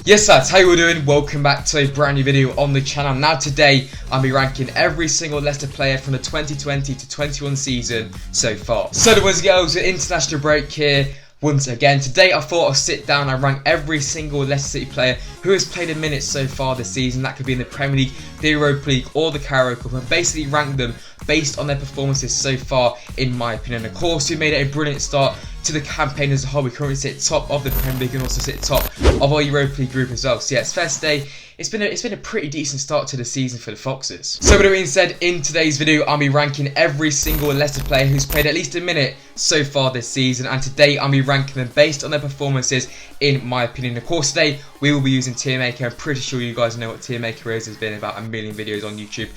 Yes lads, how you all doing? Welcome back to a brand new video on the channel. Now today, I'll be ranking every single Leicester player from the 2020 to 21 season so far. So the boys and girls, an international break here. Once again, today I thought I'd sit down and rank every single Leicester City player who has played a minute so far this season. That could be in the Premier League, the Europa League or the Carabao Cup, and basically rank them based on their performances so far, in my opinion. Of course, we made it a brilliant start to the campaign as a whole. We currently sit top of the Premier League and also sit top of our Europa League group as well. So yeah, it's fair to say it's been a pretty decent start to the season for the Foxes. So with that being said, in today's video, I'll be ranking every single Leicester player who's played at least a minute so far this season, and today I'll be ranking them based on their performances, in my opinion. Of course, today we will be using Tier Maker. I'm pretty sure you guys know what Tier Maker is. There's been about a million videos on YouTube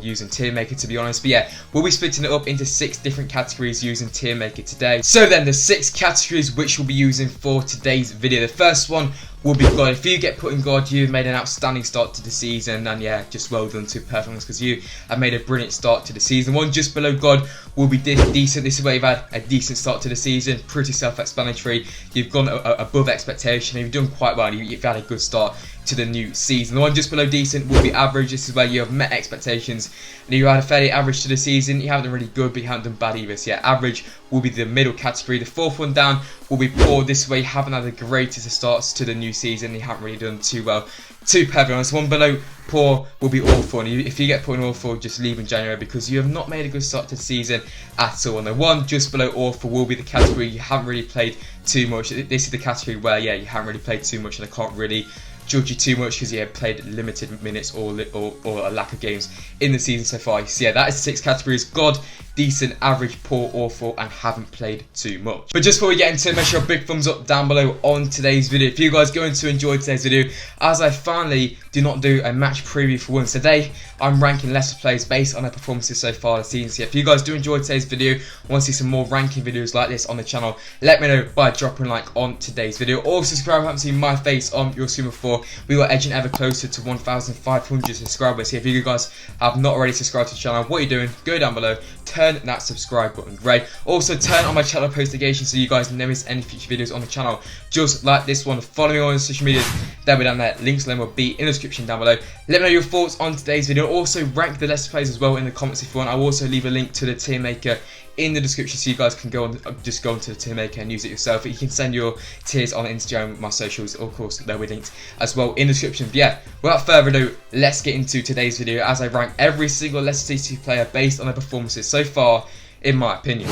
using Tier Maker, to be honest. But yeah, we'll be splitting it up into 6 different categories using Tier Maker today. So then, the 6 categories which we'll be using for today's video. The first one will be God. If you get put in God, you've made an outstanding start to the season, and yeah, just well done to performance, because you have made a brilliant start to the season. One just below God will be decent. This is where you've had a decent start to the season, pretty self-explanatory. You've gone above expectation, and you've done quite well. You've had a good start to the new season. The one just below decent will be average. This is where you have met expectations and you had a fairly average to the season. You haven't done really good, but you haven't done bad either. So yeah, average will be the middle category. The fourth one down will be poor. This way you haven't had the greatest of starts to the new season. You haven't really done too well, to be honest. One below poor will be awful, and if you get put in awful, just leave in January, because you have not made a good start to the season at all. And the one just below awful will be the category you haven't really played too much. This is the category where yeah, you haven't really played too much, and I can't really judge you too much because you have played limited minutes or a lack of games in the season so far. So yeah, that is the 6 categories: God, decent, average, poor, awful, and haven't played too much. But just before we get into it, make sure a big thumbs up down below on today's video if you guys are going to enjoy today's video, as I finally do not do a match preview for once. Today I'm ranking Leicester players based on their performances so far this season. So if you guys do enjoy today's video and want to see some more ranking videos like this on the channel, let me know by dropping a like on today's video. Also subscribe if you haven't seen my face on your screen before. We are edging ever closer to 1,500 subscribers. So if you guys have not already subscribed to the channel, what are you doing? Go down below, turn that subscribe button grey. Also turn on my channel post notifications so you guys never miss any future videos on the channel, just like this one. Follow me on social medias, they'll be down there. Links to them will be in the description down below. Let me know your thoughts on today's video. Also rank the Leicester players as well in the comments if you want. I will also leave a link to the Tier Maker in the description, so you guys can go on, just go onto the Tier Maker and use it yourself. You can send your tiers on Instagram, my socials, of course they'll be linked as well in the description. But yeah, without further ado, let's get into today's video as I rank every single Leicester City player based on their performances so far, in my opinion.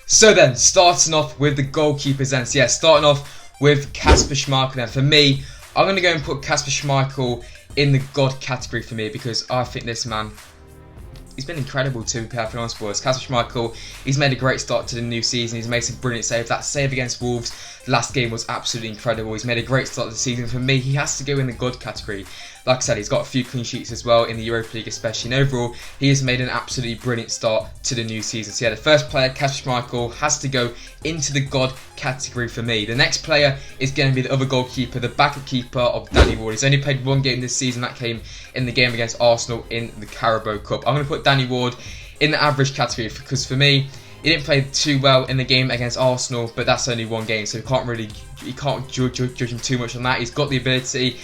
So then, starting off with the goalkeepers then. So yeah, starting off with Kasper Schmeichel then. For me, I'm going to go and put Kasper Schmeichel in the God category for me, because I think this man, he's been incredible to be perfectly honest for us. Kasper Schmeichel, he's made a great start to the new season. He's made some brilliant saves. That save against Wolves last game was absolutely incredible. He's made a great start to the season. For me, he has to go in the God category. Like I said, he's got a few clean sheets as well in the Europa League especially, and overall he has made an absolutely brilliant start to the new season. So yeah, the first player, Kasper Schmeichel, has to go into the God category for me. The next player is going to be the other goalkeeper, the backup keeper of Danny Ward. He's only played 1 game this season. That came in the game against Arsenal in the Carabao Cup. I'm going to put Danny Ward in the average category, because for me, he didn't play too well in the game against Arsenal, but that's only 1 game, so you can't judge him too much on that. He's got the ability.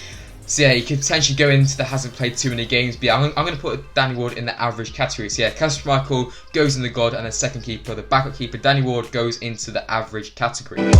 So yeah, he could potentially go into the hasn't played too many games. But yeah, I'm going to put Danny Ward in the average category. So yeah, Kasper Schmeichel goes in the God, and the second keeper, the backup keeper, Danny Ward, goes into the average category.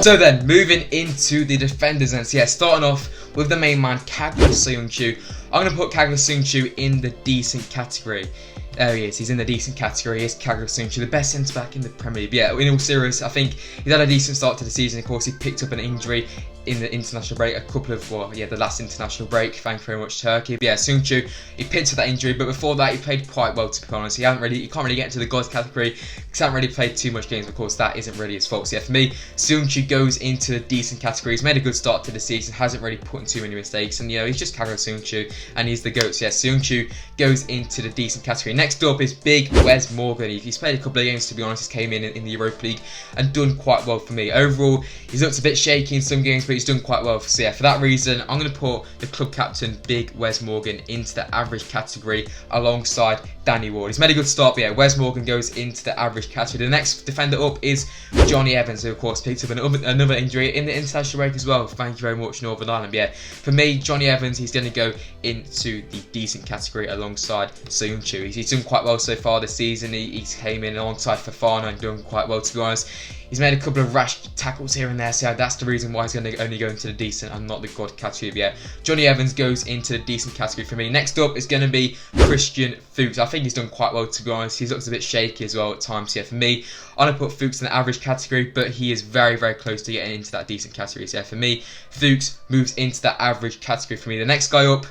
So then, moving into the defenders then. So yeah, starting off with the main man, Kagler Seung-Chu. I'm going to put Kagler Seung-Chu in the decent category. There he is, he's in the decent category. He's Kagler Seung-Chu, the best centre-back in the Premier League. But yeah, in all seriousness, I think he's had a decent start to the season. Of course, he picked up an injury in the international break, the last international break. Thank you very much, Turkey. But yeah, Seung-Chu, he picked up that injury, but before that, he played quite well, to be honest. He can't really get into the God category because he hasn't really played too much games. Of course, that isn't really his fault. So yeah, for me, Seung-Chu goes into the decent category. He's made a good start to the season, hasn't really put in too many mistakes, and you know, he's just Kagler Seung-Chu, and he's the GOAT. So yeah, Seung-Chu goes into the decent category. Next up is big Wes Morgan. He's played a couple of games, to be honest. He came in the Europa League and done quite well for me. Overall, he's looked a bit shaky in some games, but he's done quite well. So yeah, for that reason, I'm going to put the club captain, big Wes Morgan, into the average category alongside Danny Ward. He's made a good start, but yeah, Wes Morgan goes into the average category. The next defender up is Johnny Evans, who of course picked up another injury in the international break as well. Thank you very much, Northern Ireland. But yeah, for me, Johnny Evans, he's going to go into the decent category alongside Soyuncu. He's done quite well so far this season. He came in alongside Fofana and done quite well, to be honest. He's made a couple of rash tackles here and there, so that's the reason why he's going to only go into the decent and not the God category. But yeah, Johnny Evans goes into the decent category for me. Next up is going to be Christian Fuchs. I think he's done quite well, to be honest. He looks a bit shaky as well at times. So yeah, for me, I'm going to put Fuchs in the average category, but he is very, very close to getting into that decent category. So yeah, for me, Fuchs moves into that average category for me. The next guy up,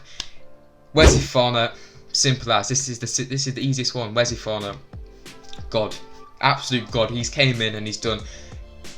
Wesley Fofana. Simple as. This is the easiest one. Wesley Fofana. God. Absolute God. He's came in and he's done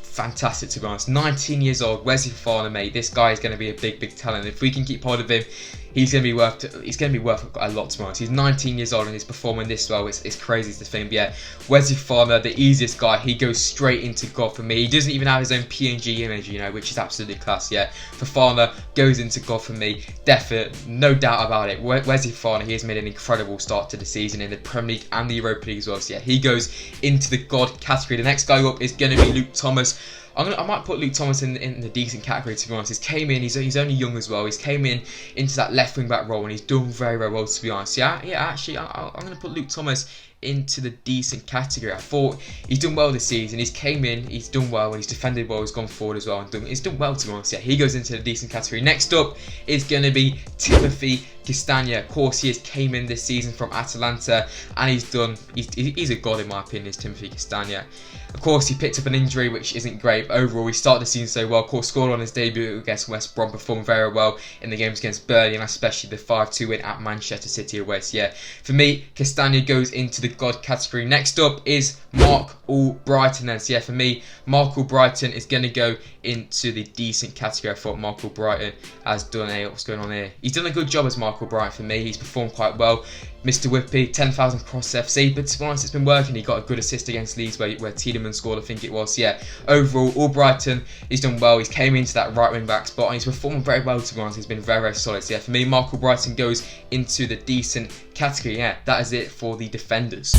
fantastic, to be honest. 19 years old, Wesley Fofana, mate. This guy is going to be a big talent. If we can keep hold of him, he's going to be worth a lot, to be honest. He's 19 years old and he's performing this well. It's crazy to think. But yeah, Wesley Fofana, the easiest guy. He goes straight into God for me. He doesn't even have his own PNG image, you know, which is absolutely class. Yeah, Fofana goes into God for me. Definite, no doubt about it. Wesley Fofana, he has made an incredible start to the season in the Premier League and the Europa League as well. So yeah, he goes into the God category. The next guy up is going to be Luke Thomas. I might put Luke Thomas in the decent category, to be honest. He's came in, he's only young as well. He's came into that left wing back role and he's done very, very well, to be honest. Yeah, actually, I'm going to put Luke Thomas into the decent category. I thought he's done well this season. He's came in, he's done well, and he's defended well, he's gone forward as well, and he's done well, to be honest. Yeah, he goes into the decent category. Next up is going to be Timothy Castagna. Of course, he has came in this season from Atalanta, and he's a god in my opinion, is Timothy Castagna. Of course, he picked up an injury, which isn't great, but overall, he started the season so well. Of course, scored on his debut against West Brom, performed very well in the games against Burnley, and especially the 5-2 win at Manchester City away. So yeah, for me, Castagna goes into the God category. Next up is Mark Albrighton then. So yeah, for me, Mark Albrighton is going to go into the decent category. I thought Mark Albrighton has done what's going on here? He's done a good job as Mark Albrighton for me. He's performed quite well. Mr. Whippy, 10,000 cross FC, but to be honest, it's been working. He got a good assist against Leeds where Tiedemann scored, I think it was. Yeah, overall, Albrighton, he's done well. He's came into that right wing back spot and he's performed very well, to be honest. He's been very, very solid. So yeah, for me, Mark Albrighton goes into the decent category. Yeah, that is it for the defenders.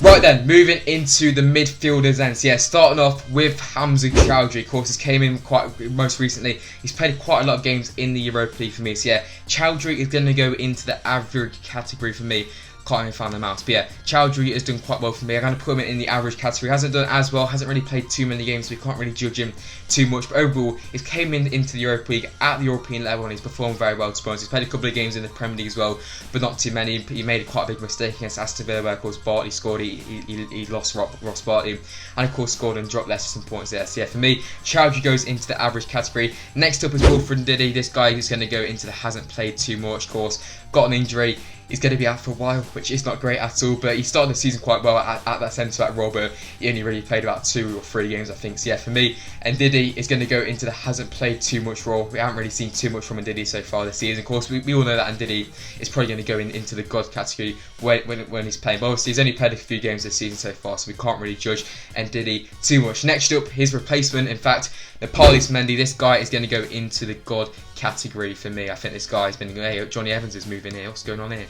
Right then, moving into the midfielders then. So yeah, starting off with Hamza Chowdhury. Of course, he came in most recently. He's played quite a lot of games in the Europa League for me. So yeah, Chowdhury is going to go into the average category for me. Can't even find the mouse, but yeah, Chowdhury has done quite well for me. I'm going to put him in the average category. Hasn't done as well, hasn't really played too many games, so we can't really judge him too much. But overall, he came into the Europa League at the European level and he's performed very well, to be honest. He's played a couple of games in the Premier League as well, but not too many. He made quite a big mistake against Aston Villa where, of course, Bartley scored. He lost Ross Bartley, and of course scored and dropped Leicester some points there. So yeah, for me, Chowdhury goes into the average category. Next up is Wilfred Ndidi. This guy is going to go into the hasn't played too much, of course. Got an injury. He's going to be out for a while, which is not great at all, but he started the season quite well at that centre-back role, but he only really played about 2 or 3 games, I think. So yeah, for me, Ndidi is going to go into the hasn't played too much role. We haven't really seen too much from Ndidi so far this season. Of course, we all know that Ndidi is probably going to go into the God category when he's playing. But obviously, he's only played a few games this season so far, so we can't really judge Ndidi too much. Next up, his replacement, in fact, Nampalys Mendy. This guy is going to go into the God category for me. I think this guy has been... Hey, Johnny Evans is moving here. What's going on here?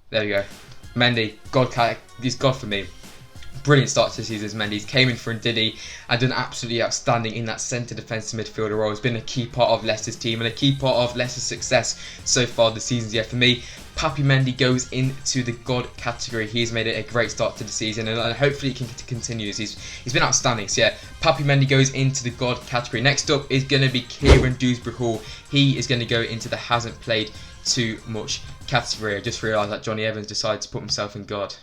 There we go. Mendy, he's God for me. Brilliant start to the season as Mendy's came in for Ndidi and done absolutely outstanding in that centre defensive midfielder role. He's been a key part of Leicester's team and a key part of Leicester's success so far this season. Yeah, for me, Papi Mendy goes into the God category. He's made it a great start to the season and hopefully he continues. He's been outstanding. So yeah, Papi Mendy goes into the God category. Next up is going to be Kieran Dewsbury-Hall. He is going to go into the hasn't played too much category. I just realised that Johnny Evans decided to put himself in God.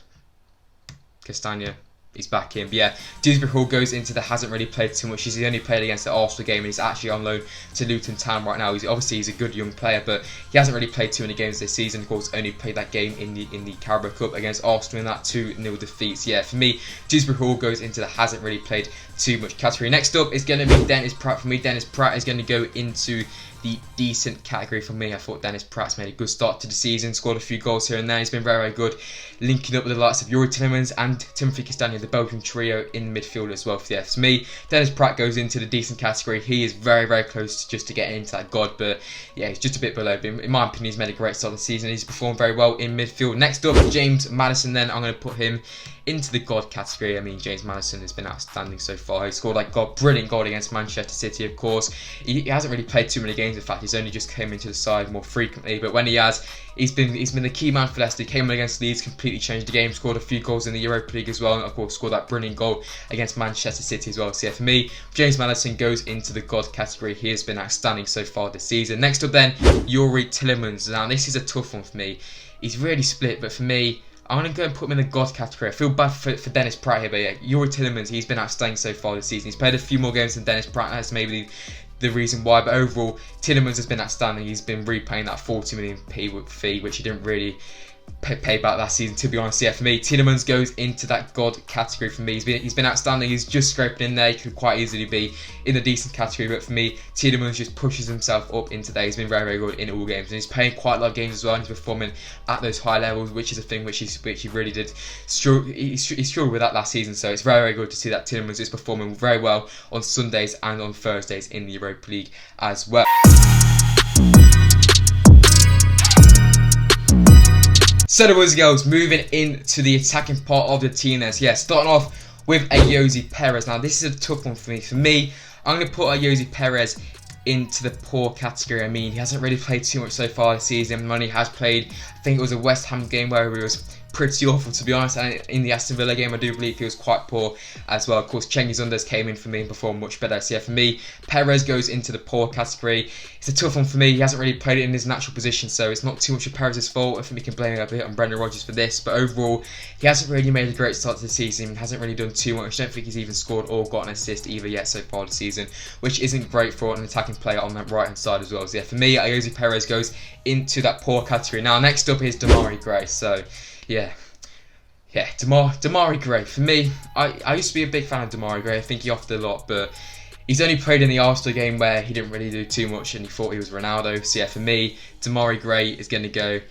Castagna, he's back in. But yeah, Dewsbury-Hall goes into the hasn't really played too much. He's only played against the Arsenal game and he's actually on loan to Luton Town right now. He's a good young player, but he hasn't really played too many games this season. Of course, only played that game in the Carabao Cup against Arsenal in that 2-0 defeat. So yeah, for me, Dewsbury-Hall goes into the hasn't really played too much category. Next up is going to be Dennis Praet. For me, Dennis Praet is going to go into the decent category for me. I thought Dennis Pratt's made a good start to the season, scored a few goals here and there. He's been very, very good, linking up with the likes of Yuri Tillemans and Timothy Castagne, the Belgian trio in midfield as well. For me, Dennis Pratt goes into the decent category. He is very, very close to just to getting into that God, but yeah, he's just a bit below. But in my opinion, he's made a great start of the season. He's performed very well in midfield. Next up, James Maddison. Then I'm going to put him into the God category. I mean, James Maddison has been outstanding so far. He scored like brilliant goal against Manchester City, of course. He hasn't really played too many games. In fact, he's only just came into the side more frequently. But when he has, he's been the key man for Leicester. He came in against Leeds, completely changed the game, scored a few goals in the Europa League as well, and of course scored that brilliant goal against Manchester City as well. So yeah, for me, James Maddison goes into the God category. He has been outstanding so far this season. Next up then, Yuri Tillemans. Now this is a tough one for me. He's really split, but for me, I'm going to go and put him in the God category. I feel bad for Dennis Pratt here, but yeah, Yuri Tillemans, he's been outstanding so far this season. He's played a few more games than Dennis Pratt. That's maybe the reason why, but overall, Tillemans has been outstanding. He's been repaying that 40 million fee, which he didn't really pay back last season, to be honest. Yeah, for me, Tillemans goes into that God category for me. He's been outstanding. He's just scraping in there. He could quite easily be in the decent category, but for me, Tillemans just pushes himself up into there. He's been very, very good in all games, and he's playing quite a lot of games as well, and he's performing at those high levels, which is a thing which he really did struggle. He struggled with that last season, so it's very, very good to see that Tillemans is performing very well on Sundays and on Thursdays in the Europa League as well. So the boys and girls, moving into the attacking part of the team then. So yeah, starting off with Ayoze Perez. Now this is a tough one for me. For me, I'm going to put Ayoze Perez into the poor category. I mean, he hasn't really played too much so far this season. When he has played, I think it was a West Ham game where he was pretty awful, to be honest, and in the Aston Villa game I do believe he was quite poor as well. Of course, Cengiz Unders came in for me and performed much better. So yeah, for me, Perez goes into the poor category. It's a tough one for me. He hasn't really played it in his natural position, so it's not too much of Perez's fault. I think we can blame it a bit on Brendan Rodgers for this, but overall, he hasn't really made a great start to the season. He hasn't really done too much. I don't think he's even scored or got an assist either yet so far this season, which isn't great for an attacking player on that right hand side as well. So yeah, for me, Ayoze Perez goes into that poor category. Now, next up is Demarai Gray. So yeah, Demarai Gray. For me, I used to be a big fan of Demarai Gray. I think he offered a lot, but he's only played in the Arsenal game where he didn't really do too much and he thought he was Ronaldo. So yeah, for me, Demarai Gray is going to go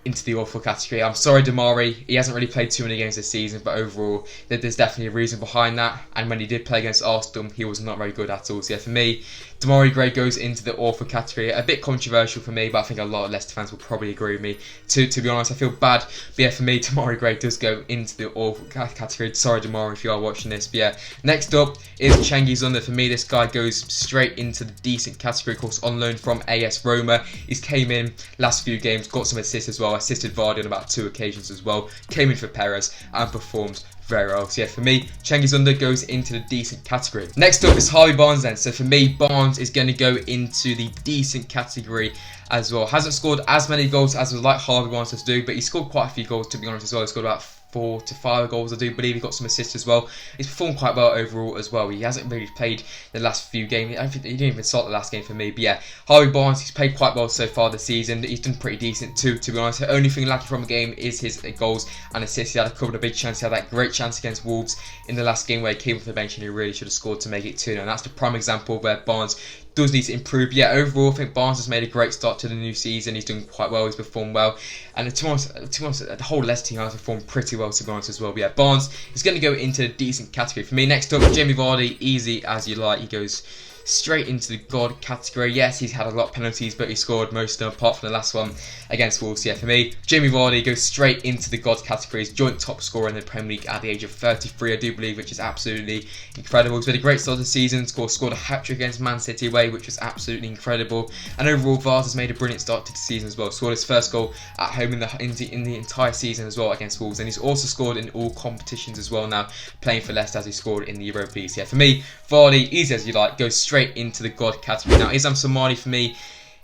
into the awful category. I'm sorry, Demarai. He hasn't really played too many games this season, but overall, there's definitely a reason behind that. And when he did play against Arsenal, he was not very good at all. So yeah, for me, Demarai Gray goes into the awful category. A bit controversial for me, but I think a lot of Leicester fans will probably agree with me. To be honest, I feel bad. But yeah, for me, Demarai Gray does go into the awful category. Sorry, Demarai, if you are watching this. But yeah, next up is Cengiz Under. For me, this guy goes straight into the decent category. Of course, on loan from AS Roma. He's came in last few games, got some assists as well. Assisted Vardy on about 2 occasions as well. Came in for Perez and performed very well. So yeah, for me, Cengiz Under goes into the decent category. Next up is Harvey Barnes then. So for me, Barnes is going to go into the decent category as well. Hasn't scored as many goals as would like Harvey Barnes to do, but he scored quite a few goals, to be honest, as well. He scored about 4 to 5 goals, I do believe. He got some assists as well. He's performed quite well overall as well. He hasn't really played the last few games. I think he didn't even start the last game for me. But yeah, Harvey Barnes, he's played quite well so far this season. He's done pretty decent too, to be honest. The only thing lacking from the game is his goals and assists. He had a couple of big chances. He had that great chance against Wolves in the last game where he came off the bench and he really should have scored to make it 2-0. And that's the prime example where Barnes does need to improve. Yeah, overall, I think Barnes has made a great start to the new season. He's done quite well. He's performed well. And to be honest, the whole Leicester team has performed pretty well, to be honest, as well. But yeah, Barnes is going to go into a decent category. For me, next up, Jamie Vardy, easy as you like. He goes straight into the God category. Yes, he's had a lot of penalties, but he scored most of them, apart from the last one against Wolves. Yeah, for me, Jamie Vardy goes straight into the God category. He's joint top scorer in the Premier League at the age of 33, I do believe, which is absolutely incredible. He's had a great start of the season, scored a hat-trick against Man City away, which was absolutely incredible. And overall, Vaz has made a brilliant start to the season as well. Scored his first goal at home in the entire season as well against Wolves, and he's also scored in all competitions as well now, playing for Leicester, as he scored in the Europa League. So yeah, for me, Vardy, easy as you like, goes straight into the God category. Now, Isam Somali for me,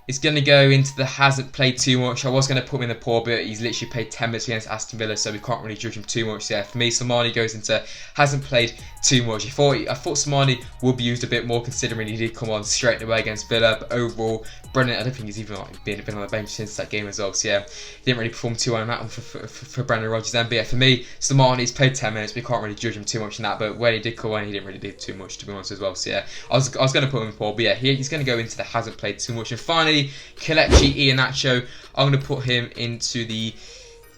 is going to go into the hasn't played too much. I was going to put him in the poor, but he's literally played 10 minutes against Aston Villa, so we can't really judge him too much. So yeah, for me, Slimani goes into hasn't played too much. I thought Slimani would be used a bit more, considering he did come on straight away against Villa, but overall, Brendan, I don't think he's even been on the bench since that game as well. So yeah, he didn't really perform too well on that one for Brendan Rodgers then. But yeah, for me, Slimani's played 10 minutes, we can't really judge him too much in that. But when he did come on, he didn't really do too much, to be honest, as well. So yeah, I was going to put him in poor, but yeah, he's going to go into the hasn't played too much. And finally, Kelechi Iheanacho, I'm going to put him into the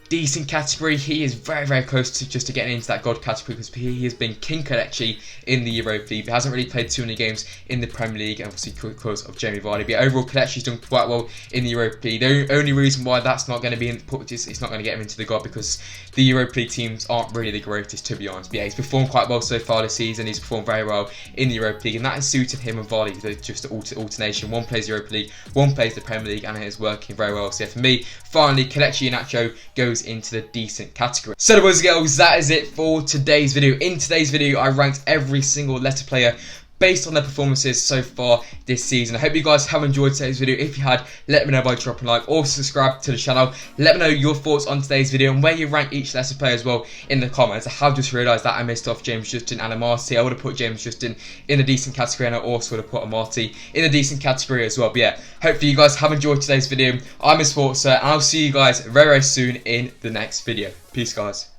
decent category. He is very, very close to just getting into that God category, because he has been King Kelechi in the Europa League, but hasn't really played too many games in the Premier League, obviously because of Jamie Vardy. But overall, Kelechi's done quite well in the Europa League. The only reason why that's not going to be it's not going to get him into the God, because the Europa League teams aren't really the greatest, to be honest. But yeah, he's performed quite well so far this season. He's performed very well in the Europa League, and that has suited him and Vardy. Just the alternation. One plays the Europa League, one plays the Premier League, and it is working very well. So yeah, for me, finally, Kelechi Iheanacho goes into the decent category. So boys and girls, that is it for today's video. In today's video, I ranked every single Leicester player based on their performances so far this season. I hope you guys have enjoyed today's video. If you had, let me know by dropping a like or subscribe to the channel. Let me know your thoughts on today's video and where you rank each Leicester player as well in the comments. I have just realised that I missed off James Justin and Amartey. I would have put James Justin in a decent category, and I also would have put Amartey in a decent category as well. But yeah, hopefully you guys have enjoyed today's video. I'm SPORTSA, and I'll see you guys very, very soon in the next video. Peace, guys.